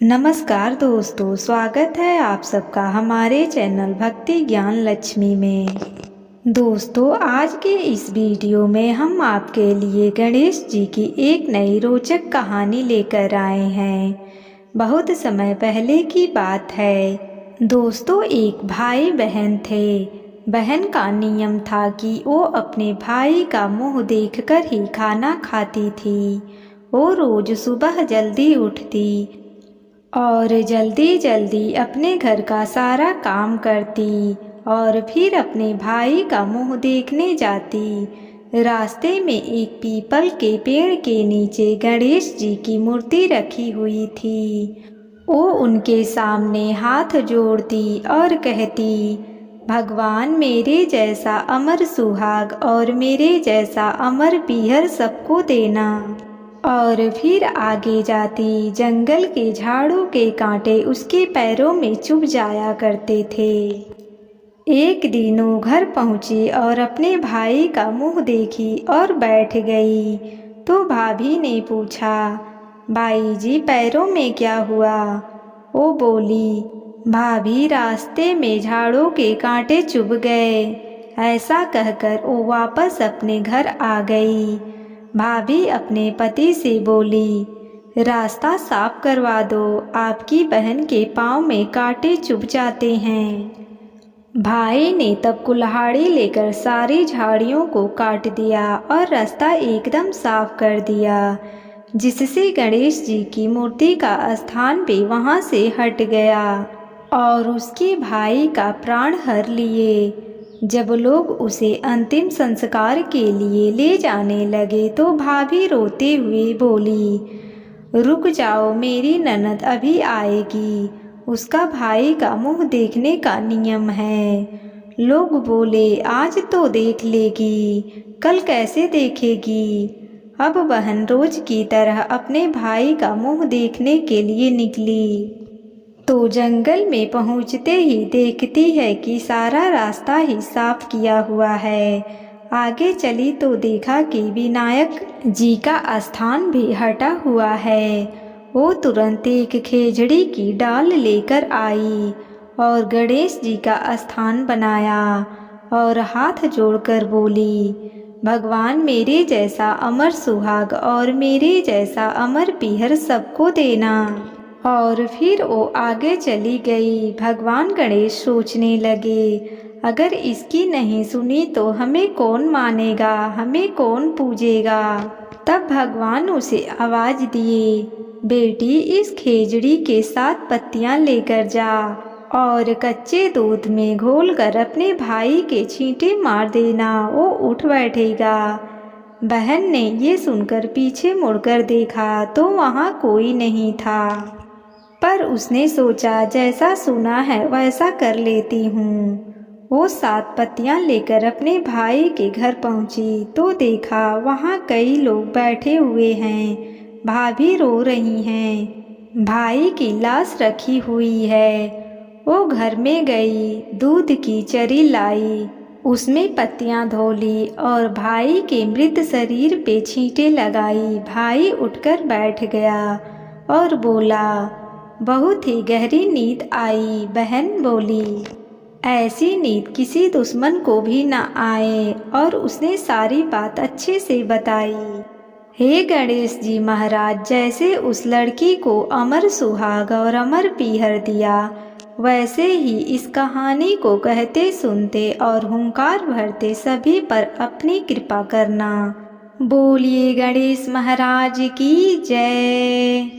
नमस्कार दोस्तों, स्वागत है आप सबका हमारे चैनल भक्ति ज्ञान लक्ष्मी में। दोस्तों, आज के इस वीडियो में हम आपके लिए गणेश जी की एक नई रोचक कहानी लेकर आए हैं। बहुत समय पहले की बात है। दोस्तों, एक भाई बहन थे। बहन का नियम था कि वो अपने भाई का मुंह देखकर ही खाना खाती थी। वो रोज सुबह जल्दी उठती और जल्दी जल्दी अपने घर का सारा काम करती और फिर अपने भाई का मुंह देखने जाती। रास्ते में एक पीपल के पेड़ के नीचे गणेश जी की मूर्ति रखी हुई थी। वो उनके सामने हाथ जोड़ती और कहती, भगवान, मेरे जैसा अमर सुहाग और मेरे जैसा अमर पीहर सबको देना। और फिर आगे जाती। जंगल के झाड़ों के कांटे उसके पैरों में चुभ जाया करते थे। एक दिन वो घर पहुंची और अपने भाई का मुंह देखी और बैठ गई। तो भाभी ने पूछा, भाई जी, पैरों में क्या हुआ? वो बोली, भाभी, रास्ते में झाड़ों के कांटे चुभ गए। ऐसा कहकर वो वापस अपने घर आ गई। भाभी अपने पति से बोली, रास्ता साफ करवा दो, आपकी बहन के पाँव में कांटे चुभ जाते हैं। भाई ने तब कुल्हाड़ी लेकर सारी झाड़ियों को काट दिया और रास्ता एकदम साफ कर दिया, जिससे गणेश जी की मूर्ति का स्थान भी वहां से हट गया और उसके भाई का प्राण हर लिए। जब लोग उसे अंतिम संस्कार के लिए ले जाने लगे तो भाभी रोते हुए बोली, रुक जाओ, मेरी ननद अभी आएगी, उसका भाई का मुंह देखने का नियम है। लोग बोले, आज तो देख लेगी, कल कैसे देखेगी? अब बहन रोज की तरह अपने भाई का मुंह देखने के लिए निकली। तो जंगल में पहुंचते ही देखती है कि सारा रास्ता ही साफ किया हुआ है। आगे चली तो देखा कि विनायक जी का स्थान भी हटा हुआ है। वो तुरंत एक खेजड़ी की डाल लेकर आई और गणेश जी का स्थान बनाया और हाथ जोड़कर बोली, भगवान, मेरे जैसा अमर सुहाग और मेरे जैसा अमर पीहर सबको देना। और फिर वो आगे चली गई। भगवान गणेश सोचने लगे, अगर इसकी नहीं सुनी तो हमें कौन मानेगा, हमें कौन पूजेगा? तब भगवान उसे आवाज दिए, बेटी, इस खेजड़ी के 7 पत्तियां लेकर जा और कच्चे दूध में घोलकर अपने भाई के छींटे मार देना, वो उठ बैठेगा। बहन ने ये सुनकर पीछे मुड़कर देखा तो वहाँ कोई नहीं था, पर उसने सोचा, जैसा सुना है वैसा कर लेती हूँ। वो 7 पत्तियां लेकर अपने भाई के घर पहुंची तो देखा वहाँ कई लोग बैठे हुए हैं। भाभी रो रही हैं, भाई की लाश रखी हुई है। वो घर में गई, दूध की चरी लाई, उसमें पत्तियां धोली और भाई के मृत शरीर पे छींटे लगाई। भाई उठकर बैठ गया और बोला, बहुत ही गहरी नींद आई। बहन बोली, ऐसी नींद किसी दुश्मन को भी न आए, और उसने सारी बात अच्छे से बताई। हे गणेश जी महाराज, जैसे उस लड़की को अमर सुहाग और अमर पीहर दिया, वैसे ही इस कहानी को कहते सुनते और हुंकार भरते सभी पर अपनी कृपा करना। बोलिए गणेश महाराज की जय।